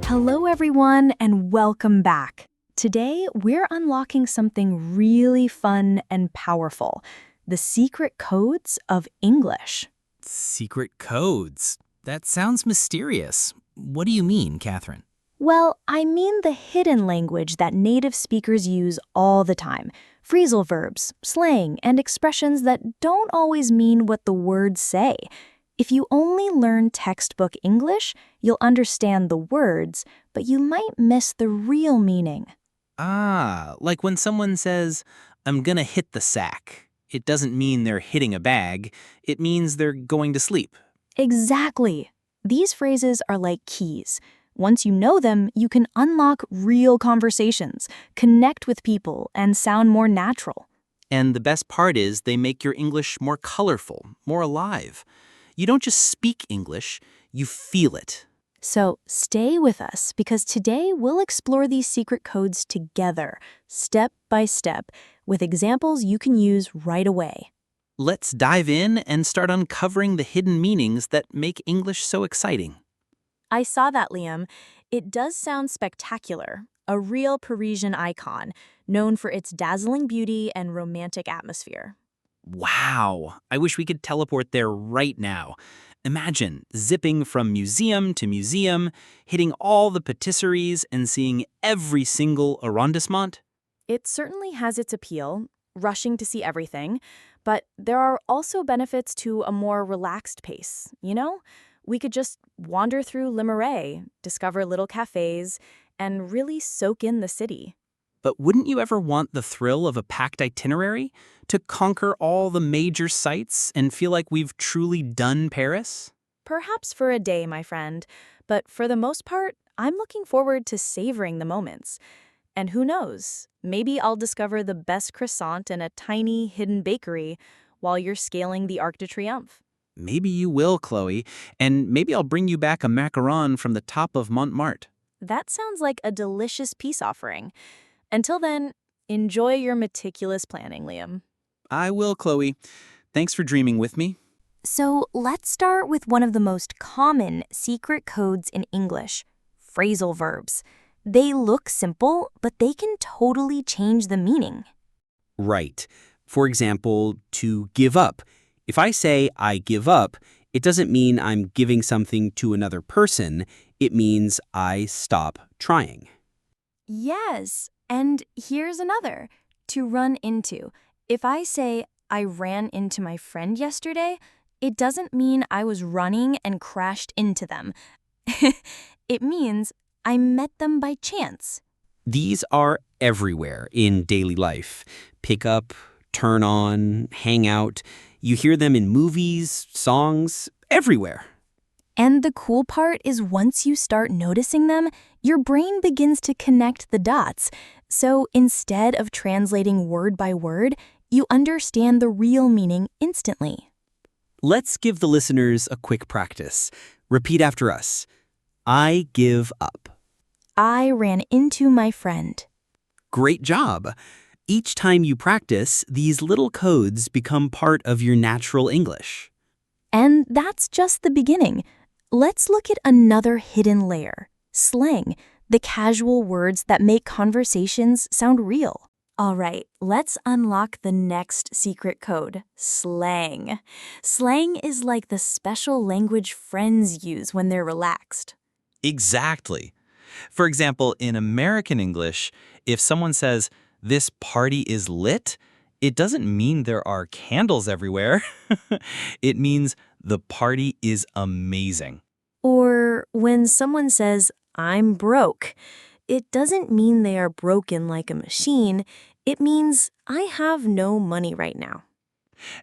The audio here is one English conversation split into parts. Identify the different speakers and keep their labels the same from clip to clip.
Speaker 1: Hello, everyone, and welcome back. Today, we're unlocking something really fun and powerful, the secret codes of English.
Speaker 2: Secret codes? That sounds mysterious. What do you mean, Catherine?
Speaker 1: Well, I mean the hidden language that native speakers use all the time. Phrasal verbs, slang, and expressions that don't always mean what the words say. If you only learn textbook English, you'll understand the words, but you might miss the real meaning.
Speaker 2: Ah, like when someone says, I'm gonna hit the sack. It doesn't mean they're hitting a bag. It means they're going to sleep.
Speaker 1: Exactly. These phrases are like keys. Once you know them, you can unlock real conversations, connect with people, and sound more natural.
Speaker 2: And the best part is they make your English more colorful, more alive. You don't just speak English, you feel it.
Speaker 1: So stay with us because today we'll explore these secret codes together, step by step, with examples you can use right away.
Speaker 2: Let's dive in and start uncovering the hidden meanings that make English so exciting.
Speaker 1: I saw that, Liam. It does sound spectacular. A real Parisian icon, known for its dazzling beauty and romantic atmosphere.
Speaker 2: Wow, I wish we could teleport there right now. Imagine zipping from museum to museum, hitting all the patisseries and seeing every single arrondissement.
Speaker 1: It certainly has its appeal, rushing to see everything, but there are also benefits to a more relaxed pace, you know? We could just wander through 𝗬𝗏𝗏𝗀𝗏, discover little cafes, and really soak in the city.
Speaker 2: But wouldn't you ever want the thrill of a packed itinerary? To conquer all the major sites and feel like we've truly done Paris?
Speaker 1: Perhaps for a day, my friend, but for the most part, I'm looking forward to savoring the moments. And who knows, maybe I'll discover the best croissant in a tiny, hidden bakery while you're scaling the Arc de Triomphe.
Speaker 2: Maybe you will, Chloe, and maybe I'll bring you back a macaron from the top of 𝗏𝗏𝗏𝗏𝗏.
Speaker 1: That sounds like a delicious peace offering. Until then, enjoy your meticulous planning, Liam.
Speaker 2: I will, Chloe. Thanks for dreaming with me.
Speaker 1: So let's start with one of the most common secret codes in English, phrasal verbs. They look simple, but they can totally change the meaning.
Speaker 2: Right. For example, to give up. If I say I give up, it doesn't mean I'm giving something to another person. It means I stop trying.
Speaker 1: Yes, and here's another, to run into. If I say I ran into my friend yesterday, it doesn't mean I was running and crashed into them. It means I met them by chance.
Speaker 2: These are everywhere in daily life. Pick up, turn on, hang out. You hear them in movies, songs, everywhere.
Speaker 1: And the cool part is once you start noticing them, your brain begins to connect the dots. So instead of translating word by word, you understand the real meaning instantly.
Speaker 2: Let's give the listeners a quick practice. Repeat after us. I give up.
Speaker 1: I ran into my friend.
Speaker 2: Great job. Each time you practice, these little codes become part of your natural English.
Speaker 1: And that's just the beginning. Let's look at another hidden layer, slang, the casual words that make conversations sound real. All right, let's unlock the next secret code, slang. Slang is like the special language friends use when they're relaxed.
Speaker 3: Exactly. For example, in American English, if someone says, "This party is lit," it doesn't mean there are candles everywhere. It means the party is amazing.
Speaker 1: Or when someone says, I'm broke, it doesn't mean they are broken like a machine. It means I have no money right now.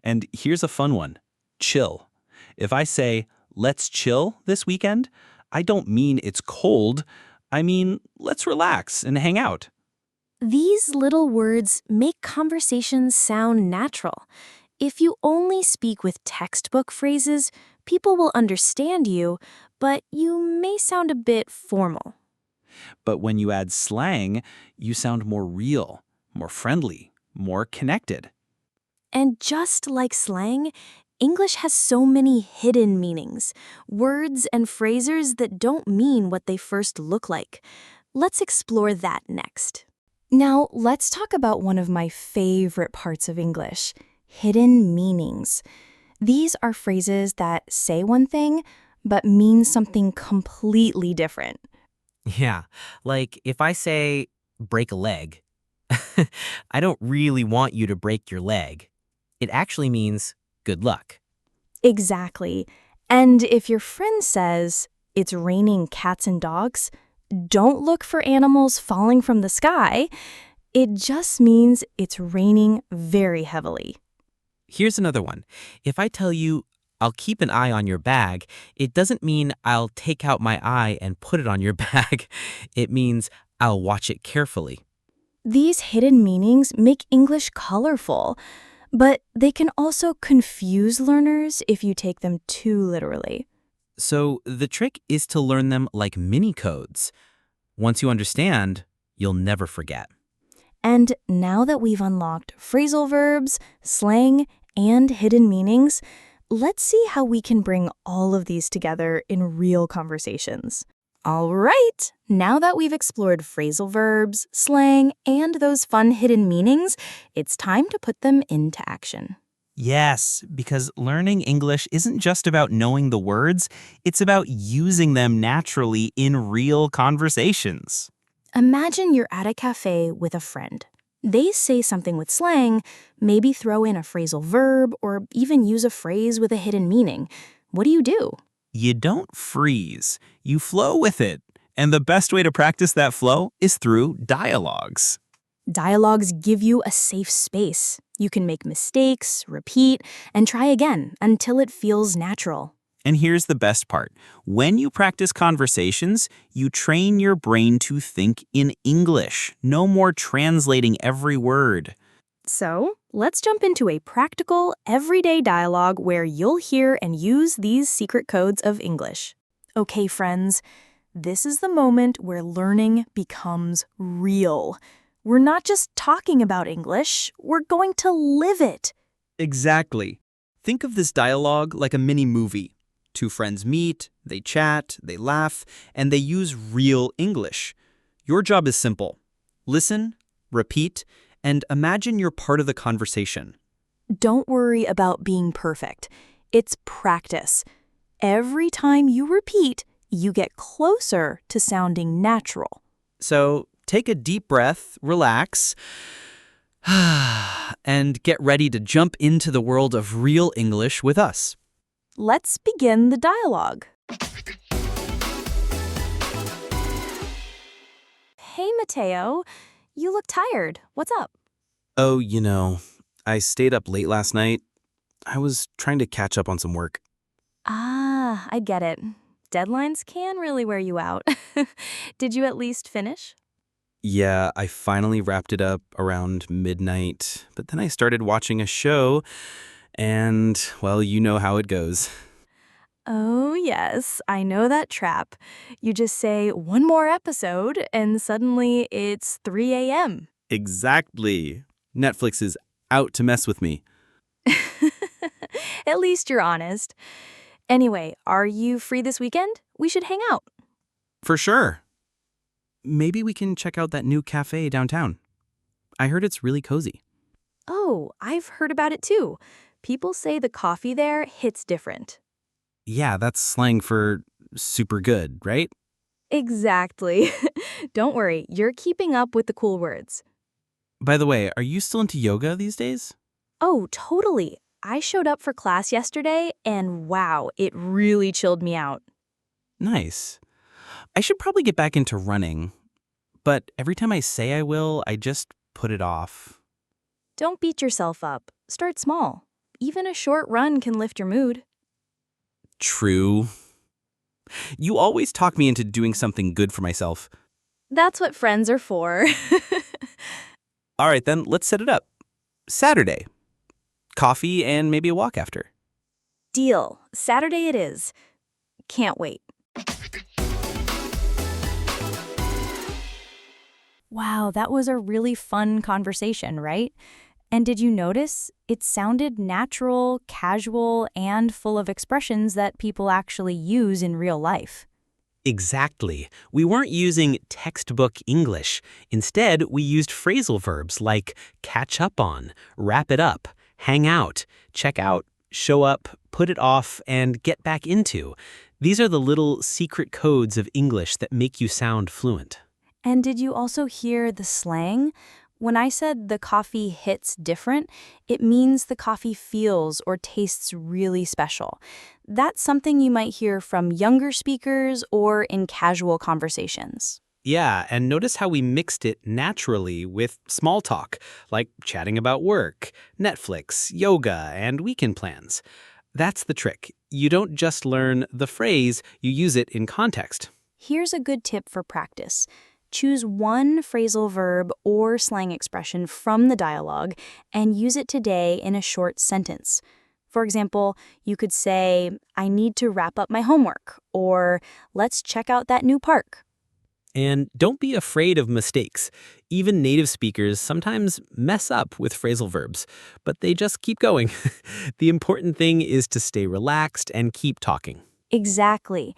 Speaker 3: And here's a fun one, chill. If I say, "Let's chill this weekend," I don't mean it's cold. I mean, let's relax and hang out.
Speaker 1: These little words make conversations sound natural. If you only speak with textbook phrases, people will understand you, but you may sound a bit formal.
Speaker 3: But when you add slang, you sound more real, more friendly, more connected.
Speaker 1: And just like slang, English has so many hidden meanings, words and phrases that don't mean what they first look like. Let's explore that next. Now, let's talk about one of my favorite parts of English, hidden meanings. These are phrases that say one thing, but mean something completely different.
Speaker 4: Yeah, like if I say, break a leg, I don't really want you to break your leg. It actually means good luck.
Speaker 1: Exactly. And if your friend says, it's raining cats and dogs, don't look for animals falling from the sky. It just means it's raining very heavily.
Speaker 4: Here's another one. If I tell you, I'll keep an eye on your bag, it doesn't mean I'll take out my eye and put it on your bag. It means I'll watch it carefully.
Speaker 1: These hidden meanings make English colorful, but they can also confuse learners if you take them too literally.
Speaker 4: So the trick is to learn them like mini codes. Once you understand, you'll never forget.
Speaker 1: And now that we've unlocked phrasal verbs, slang, and hidden meanings, let's see how we can bring all of these together in real conversations. All right, now that we've explored phrasal verbs, slang, and those fun hidden meanings, it's time to put them into action.
Speaker 3: Yes, because learning English isn't just about knowing the words, it's about using them naturally in real conversations.
Speaker 1: Imagine you're at a cafe with a friend. They say something with slang, maybe throw in a phrasal verb, or even use a phrase with a hidden meaning. What do?
Speaker 3: You don't freeze, you flow with it. And the best way to practice that flow is through dialogues.
Speaker 1: Dialogues give you a safe space. You can make mistakes, repeat, and try again until it feels natural.
Speaker 3: And here's the best part. When you practice conversations, you train your brain to think in English. No more translating every word.
Speaker 1: So, let's jump into a practical, everyday dialogue where you'll hear and use these secret codes of English. Okay, friends, this is the moment where learning becomes real. We're not just talking about English, we're going to live it.
Speaker 2: Exactly. Think of this dialogue like a mini movie. Two friends meet, they chat, they laugh, and they use real English. Your job is simple. Listen, repeat, and imagine you're part of the conversation.
Speaker 1: Don't worry about being perfect. It's practice. Every time you repeat, you get closer to sounding natural.
Speaker 2: So take a deep breath, relax, and get ready to jump into the world of real English with us.
Speaker 1: Let's begin the dialogue. Hey, Mateo. You look tired. What's up?
Speaker 5: Oh, I stayed up late last night. I was trying to catch up on some work.
Speaker 1: Ah, I get it. Deadlines can really wear you out. Did you at least finish?
Speaker 5: Yeah, I finally wrapped it up around midnight, but then I started watching a show, and, well, you know how it goes.
Speaker 1: Oh, yes, I know that trap. You just say one more episode, and suddenly it's 3 a.m.
Speaker 5: Exactly. Netflix is out to mess with me.
Speaker 1: At least you're honest. Anyway, are you free this weekend? We should hang out.
Speaker 5: For sure. Maybe we can check out that new cafe downtown. I heard it's really cozy.
Speaker 1: Oh, I've heard about it too. People say the coffee there hits different.
Speaker 5: Yeah, that's slang for super good, right?
Speaker 1: Exactly. Don't worry, you're keeping up with the cool words.
Speaker 5: By the way, are you still into yoga these days?
Speaker 1: Oh, totally. I showed up for class yesterday, and wow, it really chilled me out.
Speaker 5: Nice. I should probably get back into running, but every time I say I will, I just put it off.
Speaker 1: Don't beat yourself up. Start small. Even a short run can lift your mood.
Speaker 5: True. You always talk me into doing something good for myself.
Speaker 1: That's what friends are for.
Speaker 5: All right, then, let's set it up. Saturday. Coffee and maybe a walk after.
Speaker 1: Deal. Saturday it is. Can't wait. Wow, that was a really fun conversation, right? And did you notice? It sounded natural, casual, and full of expressions that people actually use in real life.
Speaker 5: Exactly. We weren't using textbook English. Instead, we used phrasal verbs like catch up on, wrap it up, hang out, check out, show up, put it off, and get back into. These are the little secret codes of English that make you sound fluent.
Speaker 1: And did you also hear the slang? When I said the coffee hits different, it means the coffee feels or tastes really special. That's something you might hear from younger speakers or in casual conversations.
Speaker 5: Yeah, and notice how we mixed it naturally with small talk, like chatting about work, Netflix, yoga, and weekend plans. That's the trick. You don't just learn the phrase, you use it in context.
Speaker 1: Here's a good tip for practice. Choose one phrasal verb or slang expression from the dialogue and use it today in a short sentence. For example, you could say, I need to wrap up my homework, or let's check out that new park.
Speaker 5: And don't be afraid of mistakes. Even native speakers sometimes mess up with phrasal verbs, but they just keep going. The important thing is to stay relaxed and keep talking.
Speaker 1: Exactly.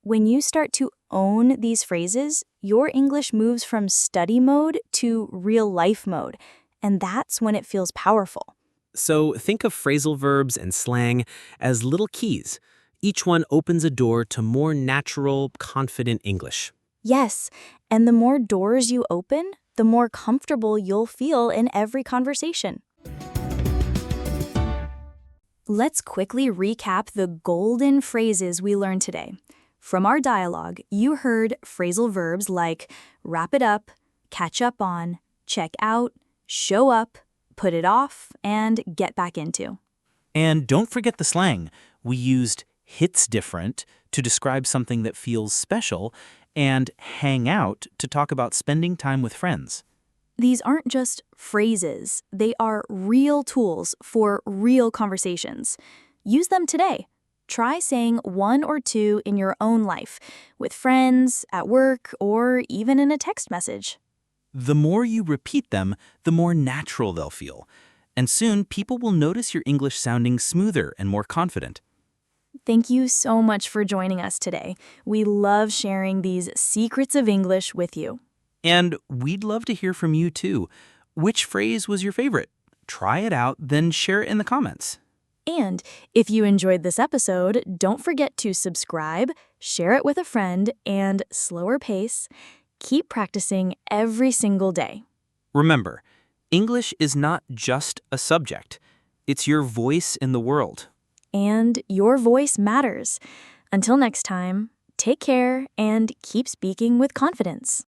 Speaker 1: When you start to own these phrases, your English moves from study mode to real life mode, and that's when it feels powerful.
Speaker 5: So think of phrasal verbs and slang as little keys. Each one opens a door to more natural, confident English.
Speaker 1: Yes, and the more doors you open, the more comfortable you'll feel in every conversation. Let's quickly recap the golden phrases we learned today. From our dialogue, you heard phrasal verbs like wrap it up, catch up on, check out, show up, put it off, and get back into.
Speaker 3: And don't forget the slang. We used hits different to describe something that feels special, and hang out to talk about spending time with friends.
Speaker 1: These aren't just phrases, they are real tools for real conversations. Use them today. Try saying one or two in your own life, with friends, at work, or even in a text message.
Speaker 3: The more you repeat them, the more natural they'll feel. And soon, people will notice your English sounding smoother and more confident.
Speaker 1: Thank you so much for joining us today. We love sharing these secrets of English with you.
Speaker 3: And we'd love to hear from you too. Which phrase was your favorite? Try it out, then share it in the comments.
Speaker 1: And if you enjoyed this episode, don't forget to subscribe, share it with a friend, and slower pace, keep practicing every single day.
Speaker 3: Remember, English is not just a subject. It's your voice in the world.
Speaker 1: And your voice matters. Until next time, take care and keep speaking with confidence.